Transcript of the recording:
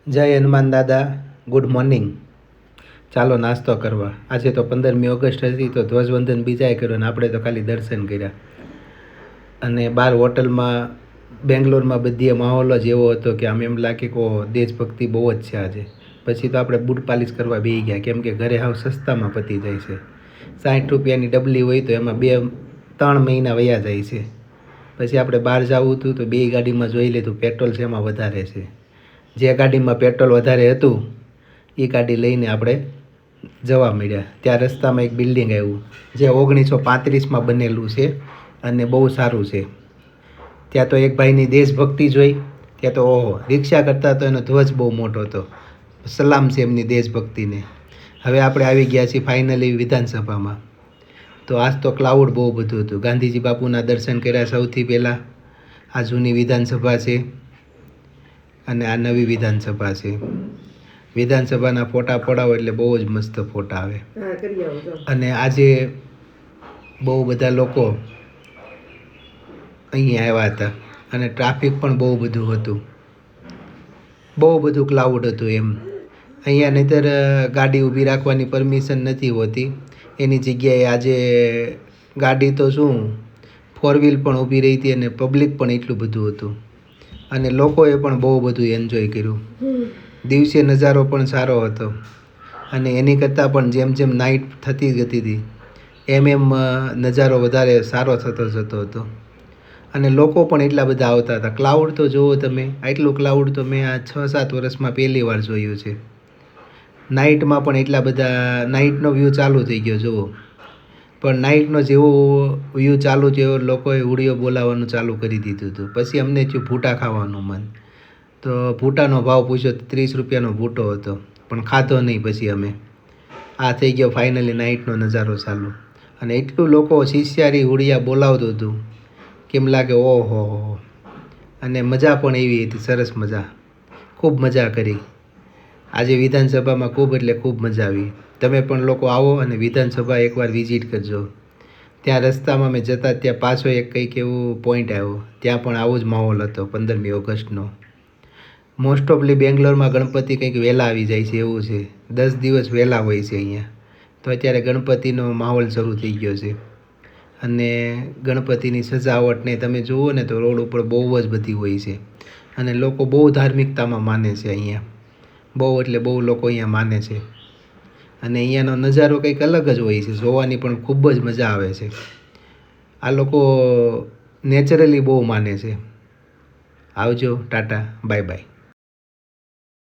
જય હનુમાન દાદા, good morning. ચાલો નાસ્તો કરવા. આજે તો 15મી ઓગસ્ટ હતી તો ધ્વજવંદન બીજાએ કર્યો અને આપણે તો ખાલી દર્શન કર્યા. અને બહાર હોટલમાં બેંગ્લોરમાં બધી માહોલ જ એવો હતો કે આમ એમ લાગે કે દેશભક્તિ બહુ જ છે આજે. પછી તો આપણે બૂટ પાલિશ કરવા બેસી ગયા, કેમ કે ઘરે હાવ સસ્તામાં પતી જાય છે. 60 રૂપિયાની ડબલી હોય તો એમાં 2-3 મહિના વયા જાય છે. પછી આપણે બહાર જવું હતું તો બે ગાડીમાં જોઈ લીધું પેટ્રોલ છે એમાં વધારે છે. જે ગાડીમાં પેટ્રોલ વધારે હતું એ ગાડી લઈને આપણે જવા મળ્યા. ત્યાં રસ્તામાં એક બિલ્ડિંગ આવ્યું જે 1935માં બનેલું છે અને બહુ સારું છે. ત્યાં તો એક ભાઈની દેશભક્તિ જોઈ. ત્યાં તો રિક્ષા કરતા તો એનો ધ્વજ બહુ મોટો હતો. સલામ છે એમની દેશભક્તિને. હવે આપણે આવી ગયા છીએ ફાઇનલી વિધાનસભામાં. તો આજ તો ક્લાઉડ બહુ બધું હતું. ગાંધીજી બાપુના દર્શન કર્યા સૌથી પહેલાં. આ જૂની વિધાનસભા છે અને આ નવી વિધાનસભા છે. વિધાનસભાના ફોટા પડાવો એટલે બહુ જ મસ્ત ફોટા આવે. અને આજે બહુ બધા લોકો અહીંયા આવ્યા હતા અને ટ્રાફિક પણ બહુ બધું હતું. બહુ બધું ક્લાઉડ હતું એમ. અહીંયા નહીંતર ગાડી ઊભી રાખવાની પરમિશન નથી હોતી. એની જગ્યાએ આજે ગાડી તો શું 4 વ્હીલ પણ ઊભી રહી હતી અને પબ્લિક પણ એટલું બધું હતું. અને લોકોએ પણ બહુ બધું એન્જોય કર્યું. દિવસે નજારો પણ સારો હતો અને એની કરતાં પણ જેમ જેમ નાઇટ થતી જતી હતી એમ નજારો વધારે સારો થતો જતો હતો. અને લોકો પણ એટલા બધા આવતા હતા. ક્લાઉડ તો જુઓ તમે, આટલું ક્લાઉડ તો મેં આ 6-7 વર્ષમાં પહેલી વાર જોયું છે. નાઇટમાં પણ એટલા બધા, નાઇટનો વ્યૂ ચાલુ થઈ ગયો જુઓ. પણ નાઇટનો જેવો વ્યૂ ચાલુ થયો લોકોએ ઉડીઓ બોલાવવાનું ચાલુ કરી દીધું હતું. પછી અમને થયું ભૂટા ખાવાનું મન. તો ભૂટાનો ભાવ પૂછ્યો તો 30 રૂપિયાનો ભૂટો હતો, પણ ખાધો નહીં. પછી અમે આ થઈ ગયો ફાઇનલી નાઇટનો નજારો ચાલુ. અને એટલું લોકો શિષ્યારી ઉડિયા બોલાવતું હતું કેમ લાગે ઓહો. અને મજા પણ એવી હતી, સરસ મજા. ખૂબ મજા કરી આજે વિધાનસભામાં. ખૂબ એટલે ખૂબ મજા આવી. તમે પણ લોકો આવો અને વિધાનસભા એકવાર વિઝિટ કરજો. ત્યાં રસ્તામાં મેં જતા ત્યાં પાછો એક કંઈક એવું પોઈન્ટ આવ્યો, ત્યાં પણ આવો જ માહોલ હતો 15મી ઓગસ્ટનો. મોસ્ટ ઓફલી બેંગ્લોરમાં ગણપતિ કંઈક વહેલા આવી જાય છે એવું છે. 10 દિવસ વહેલા હોય છે અહીંયા. તો અત્યારે ગણપતિનો માહોલ શરૂ થઈ ગયો છે. અને ગણપતિની સજાવટને તમે જુઓ ને તો રોડ ઉપર બહુ જ બધી હોય છે. અને લોકો બહુ ધાર્મિકતામાં માને છે અહીંયા. બહુ એટલે બહુ લોકો અહીંયા માને છે. અને અહીંયાનો નજારો કંઈક અલગ જ હોય છે. જોવાની પણ ખૂબ જ મજા આવે છે. આ લોકો નેચરલી બહુ માને છે. આવજો, ટાટા, બાય બાય.